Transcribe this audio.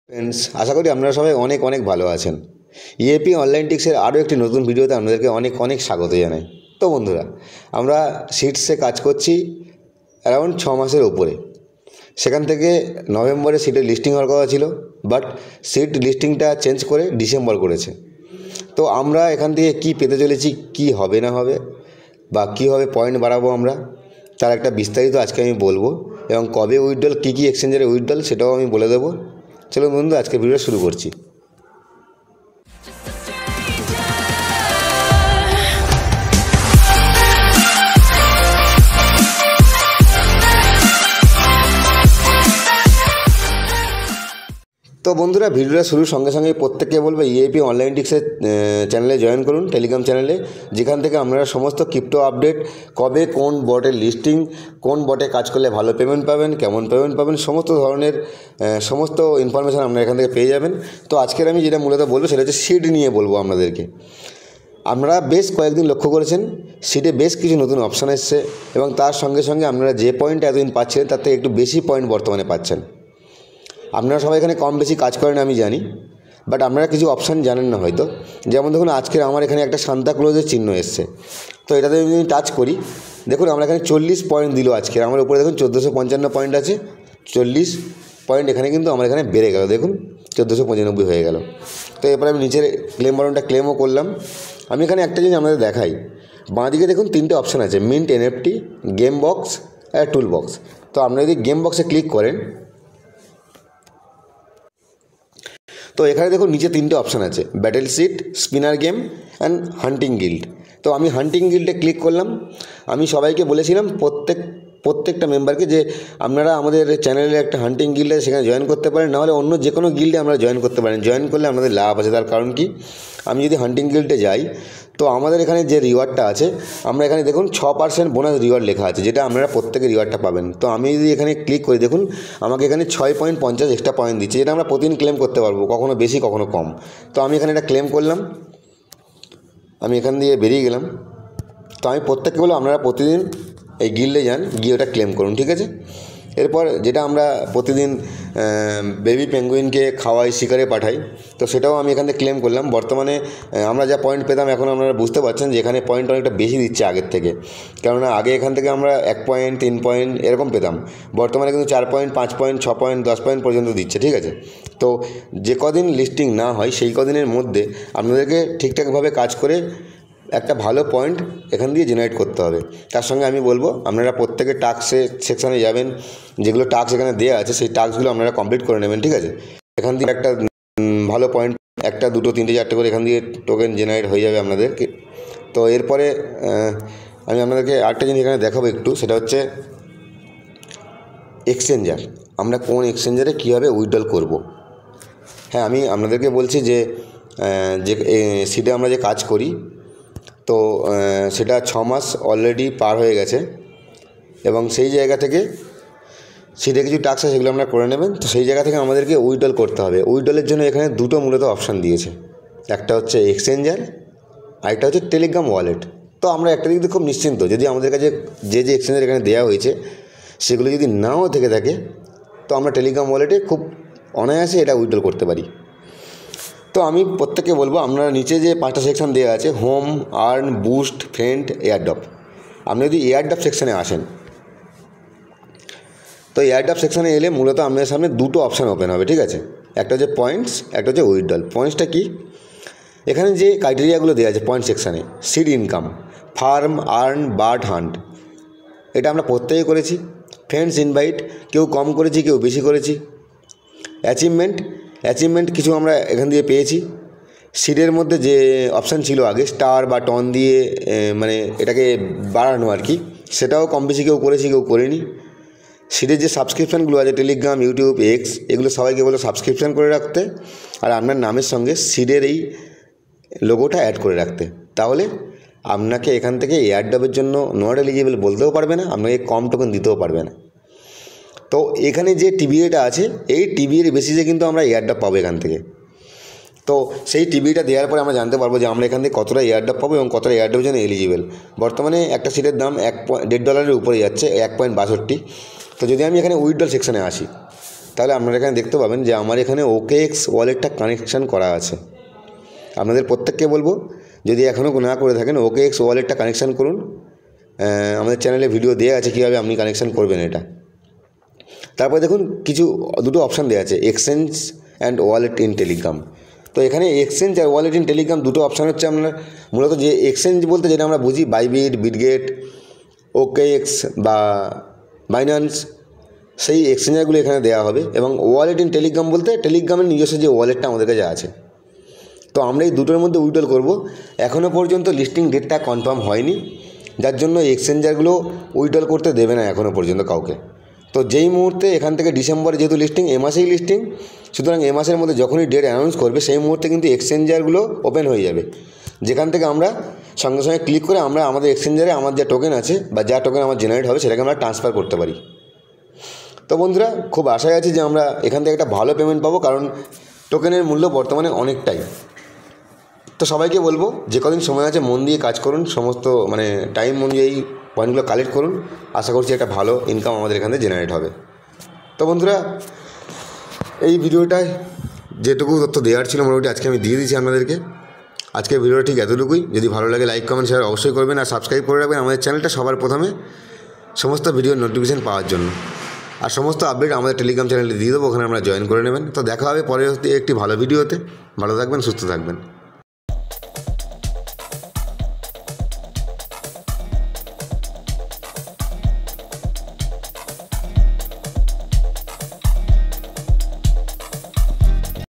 Friends, আশা করি আপনারা সবাই অনেক অনেক ভালো আছেন। ইএপি অনলাইন টিক্সের আরও একটি নতুন ভিডিওতে আপনাদেরকে অনেক অনেক স্বাগত জানাই। তো বন্ধুরা, আমরা সিটসে কাজ করছি অ্যারাউন্ড 6 মাসের উপরে। সেখান থেকে নভেম্বরে সিটের লিস্টিং হওয়ার কথা ছিল, বাট সিট লিস্টিংটা চেঞ্জ করে ডিসেম্বর করেছে। তো আমরা এখান থেকে কি পেতে চলেছি, কি হবে না হবে, বা কীভাবে পয়েন্ট বাড়াবো আমরা, তার একটা বিস্তারিত আজকে আমি বলবো। এবং কবে উইথড্রল, কী কী এক্সচেঞ্জারে উইথড্রল, সেটাও আমি বলে দেবো। চলো বন্ধু, আজকে ভিডিও শুরু করছি। তো বন্ধুরা, ভিডিওটা শুরুর সঙ্গে সঙ্গে প্রত্যেককে বলবো ইএপি অনলাইন টিক্সের চ্যানেলে জয়েন করুন, টেলিগ্রাম চ্যানেলে, যেখান থেকে আপনারা সমস্ত ক্রিপ্টো আপডেট, কবে কোন বটের লিস্টিং, কোন বটে কাজ করলে ভালো পেমেন্ট পাবেন, কেমন পেমেন্ট পাবেন, সমস্ত ধরনের সমস্ত ইনফরমেশান আপনারা এখান থেকে পেয়ে যাবেন। তো আজকের আমি যেটা মূলত বলবো সেটা হচ্ছে সিড নিয়ে বলবো আপনাদেরকে। আপনারা বেশ কয়েকদিন লক্ষ্য করেছেন সিটে বেশ কিছু নতুন অপশান এসছে, এবং তার সঙ্গে সঙ্গে আপনারা যে পয়েন্ট এতদিন পাচ্ছিলেন তার থেকে একটু বেশি পয়েন্ট বর্তমানে পাচ্ছেন। আপনারা সবাই এখানে কম বেশি কাজ করেন আমি জানি, বাট আপনারা কিছু অপশান জানেন না হয়তো। যেমন দেখুন, আজকের আমার এখানে একটা সান্তাক্লজের চিহ্ন এসছে। তো এটাতে যদি টাচ করি, দেখুন আমরা এখানে 40 পয়েন্ট দিল আজকের। আমার উপরে দেখুন 1455 পয়েন্ট আছে, 40 পয়েন্ট এখানে কিন্তু আমার এখানে বেড়ে গেল, দেখুন 1495 হয়ে গেল। তো এরপরে আমি নিচের ক্লেম বাটনটা ক্লেমও করলাম। আমি এখানে একটা জিনিস আপনাদের দেখাই, বাঁদিকে দেখুন 3টে অপশান আছে, মিন্ট, এনএফটি, গেম বক্স আর টুল বক্স। তো আপনারা যদি গেম বক্সে ক্লিক করেন, তো এখানে দেখুন নিচে 3টে অপশান আছে, battle seat, spinner game and hunting guild. তো আমি হান্টিং গিল্ডে ক্লিক করলাম। আমি সবাইকে বলেছিলাম প্রত্যেকটা মেম্বারকে যে আপনারা আমাদের চ্যানেলে একটা হান্টিং গিল্ডে সেখানে জয়েন করতে পারেন, নাহলে অন্য যে কোনো গিল্ডে আমরা জয়েন করতে পারেন। জয়েন করলে আমাদের লাভ আছে। তার কারণ কি, আমি যদি হান্টিং গিল্ডে যাই, তো আমাদের এখানে যে রিওয়ার্ডটা আছে, আমরা এখানে দেখুন 6% বোনাস রিওয়ার্ড লেখা আছে, যেটা আপনারা প্রত্যেকে রিওয়ার্ডটা পাবেন। তো আমি যদি এখানে ক্লিক করি, দেখুন আমাকে এখানে 6.50 এক্সট্রা পয়েন্ট দিচ্ছে, যেটা আমরা প্রতিদিন ক্লেম করতে পারবো, কখনো বেশি কখনো কম। তো আমি এখানে এটা ক্লেম করলাম, আমি এখান দিয়ে বেরিয়ে গেলাম। তো আমি প্রত্যেককে বলবো আপনারা প্রতিদিন এই গিল্ডে যান, গিয়ে ওটা ক্লেম করুন, ঠিক আছে। এরপর যেটা আমরা প্রতিদিন বেবি পেঙ্গুইনকে খাওয়াই, শিকারে পাঠাই, তো সেটাও আমি এখান থেকে ক্লেম করলাম। বর্তমানে আমরা যা পয়েন্ট পেতাম, এখন আপনারা বুঝতে পারছেন যে এখানে পয়েন্ট অনেকটা বেশি দিচ্ছে আগের থেকে। কেননা আগে এখান থেকে আমরা 1 পয়েন্ট, 3 পয়েন্ট এরকম পেতাম, বর্তমানে কিন্তু 4 পয়েন্ট, 5 পয়েন্ট, 6 পয়েন্ট, 10 পয়েন্ট পর্যন্ত দিচ্ছে, ঠিক আছে। তো যে কদিন লিস্টিং না হয় সেই কদিনের মধ্যে আপনাদেরকে ঠিকঠাকভাবে কাজ করে একটা ভালো পয়েন্ট এখান দিয়ে জেনারেট করতে হবে। তার সঙ্গে আমি বলবো আপনারা প্রত্যেকে টাস্কের সেকশানে যাবেন, যেগুলো টাস্ক এখানে দেওয়া আছে সেই টাস্কগুলো আপনারা কমপ্লিট করে নেবেন, ঠিক আছে। এখান দিয়ে একটা ভালো পয়েন্ট, 1, 2, 3, 4 করে এখান দিয়ে টোকেন জেনারেট হয়ে যাবে আপনাদেরকে। তো এরপরে আমি আপনাদেরকে আরেকটা জিনিস এখানে দেখাবো একটু, সেটা হচ্ছে এক্সচেঞ্জার। আমরা কোন এক্সচেঞ্জারে কীভাবে উইথড্রল করব। হ্যাঁ, আমি আপনাদেরকে বলছি যে সিটে আমরা যে কাজ করি, তো সেটা 6 মাস অলরেডি পার হয়ে গেছে, এবং সেই জায়গা থেকে সিটে কিছু টাস্ক আছে সেগুলো আপনারা করে নেবেন। তো সেই জায়গা থেকে আমাদেরকে উইথড্রল করতে হবে। উইথড্রলের জন্য এখানে দুটো মূলত অপশান দিয়েছে, একটা হচ্ছে এক্সচেঞ্জার, আরেকটা হচ্ছে টেলিগ্রাম ওয়ালেট। তো আমরা একটা দিক দিয়ে খুব নিশ্চিন্ত, যদি আমাদের কাছে যে এক্সচেঞ্জার এখানে দেওয়া হয়েছে সেগুলো যদি নাও থেকে থাকে, তো আমরা টেলিগ্রাম ওয়ালেটে খুব অনায়াসে এটা উইথড্রল করতে পারি। তো আমি প্রত্যেককে বলবো, আপনারা নিচে যে 5টা সেকশান দেওয়া আছে, home, earn, boost, friend, airdrop, আপনি যদি এয়ারড্রপ সেকশানে আসেন, তো এয়ারড্রপ সেকশানে এলে মূলত আপনাদের সামনে দুটো অপশান ওপেন হবে, ঠিক আছে। একটা হচ্ছে পয়েন্টস, একটা হচ্ছে উইথড্রল। পয়েন্টসটা কি, এখানে যে ক্রাইটেরিয়াগুলো দেওয়া আছে পয়েন্ট সেকশানে, seed income, farm, earn, bird, hunt, এটা আমরা প্রত্যেকেই করেছি। ফ্রেন্ডস ইনভাইট, কেউ কম করেছি, কেউ বেশি করেছি। অ্যাচিভমেন্ট কিছু আমরা এখান দিয়ে পেয়েছি। সিডের মধ্যে যে অপশান ছিল আগে, স্টার বা টন দিয়ে মানে এটাকে বাড়ানো আর কি, সেটাও কম বেশি কেউ করেছি, কেউ করেনি। সিডের যে সাবস্ক্রিপশানগুলো আছে, টেলিগ্রাম, ইউটিউব, এক্স, এগুলো সবাইকে বলে সাবস্ক্রিপশান করে রাখতে, আর আপনার নামের সঙ্গে সিডের এই লোগোটা অ্যাড করে রাখতে। তাহলে আপনাকে এখান থেকে এয়ারড্রপের জন্য নট এলিজিবল বলতেও পারবে না, আপনাকে কম টোকেন দিতেও পারবে না। তো এখানে যে টিবিএটা আছে, এই টিবিএর বেসিসে কিন্তু আমরা এয়ারড্রপ পাবো এখান থেকে। তো সেই টিবিটা দেওয়ার পরে আমরা জানতে পারবো যে আমরা এখান থেকে কতটা এয়ারড্রপ পাবো এবং কতটা এয়ারড্রপের জন্য এলিজিবল। বর্তমানে একটা সিটের দাম $1.50 উপরে যাচ্ছে, 1.62। তো যদি আমি এখানে উইথড্রল সেকশানে আসি, তাহলে আপনারা এখানে দেখতে পাবেন যে আমার এখানে OKX ওয়ালেটটা কানেকশান করা আছে। আপনাদের প্রত্যেককে বলবো, যদি এখনও না করে থাকেন OKX ওয়ালেটটা কানেকশান করুন। আমাদের চ্যানেলে ভিডিও দেওয়া আছে কীভাবে আপনি কানেকশান করবেন এটা। তারপরে দেখুন দুটো অপশান দেওয়া আছে, exchange and wallet in Telegram. তো এখানে এক্সচেঞ্জ আর ওয়ালেট ইন টেলিগ্রাম দুটো অপশান হচ্ছে আপনার মূলত যে এক্সচেঞ্জ বলতে যেটা আমরা বুঝি বাইবিট, বিটগেট, OKX বা বাইন্যান্স, সেই এক্সচেঞ্জারগুলো এখানে দেওয়া হবে। এবং ওয়ালেট ইন টেলিগ্রাম বলতে টেলিগ্রামের নিজস্ব যে ওয়ালেটটা আমাদের কাছে আছে। তো আমরা এই দুটোর মধ্যে উইথড্রল করব। এখনও পর্যন্ত লিস্টিং ডেটটা কনফার্ম হয়নি, যার জন্য এক্সচেঞ্জারগুলো উইথড্রল করতে দেবে না এখনও পর্যন্ত কাউকে। তো যেই মুহূর্তে এখান থেকে ডিসেম্বরে যেহেতু লিস্টিং, এ মাসেই লিস্টিং, সুতরাং এ মাসের মধ্যে যখনই ডেট অ্যানাউন্স করবে সেই মুহূর্তে কিন্তু এক্সচেঞ্জারগুলো ওপেন হয়ে যাবে, যেখান থেকে আমরা সঙ্গে সঙ্গে ক্লিক করে আমরা আমাদের এক্সচেঞ্জারে আমার যে টোকেন আছে বা যা টোকেন আমার জেনারেট হবে সেটাকে আমরা ট্রান্সফার করতে পারি। তো বন্ধুরা, খুব আশায় আছি যে আমরা এখান থেকে একটা ভালো পেমেন্ট পাবো, কারণ টোকেনের মূল্য বর্তমানে অনেকটাই। তো সবাইকে বলবো যে কদিন সময় আছে মন দিয়ে কাজ করুন, সমস্ত টাইম অনুযায়ী পয়েন্টগুলো কালেক্ট করুন। আশা করছি একটা ভালো ইনকাম আমাদের এখান থেকে জেনারেট হবে। তো বন্ধুরা, এই ভিডিওটায় যেটুকু তথ্য দেওয়ার ছিল মোটামুটি আজকে আমি দিয়ে দিয়েছি আপনাদেরকে। আজকের ভিডিওটা ঠিক এতটুকুই। যদি ভালো লাগে লাইক, কমেন্ট, শেয়ার অবশ্যই করবেন, আর সাবস্ক্রাইব করে রাখবেন আমাদের চ্যানেলটা সবার প্রথমে সমস্ত ভিডিওর নোটিফিকেশান পাওয়ার জন্য। আর সমস্ত আপডেট আমাদের টেলিগ্রাম চ্যানেলে দিয়ে দেবো, ওখানে আমরা জয়েন করে নেবেন। তো দেখা হবে পরবর্তী একটি ভালো ভিডিওতে। ভালো থাকবেন, সুস্থ থাকবেন।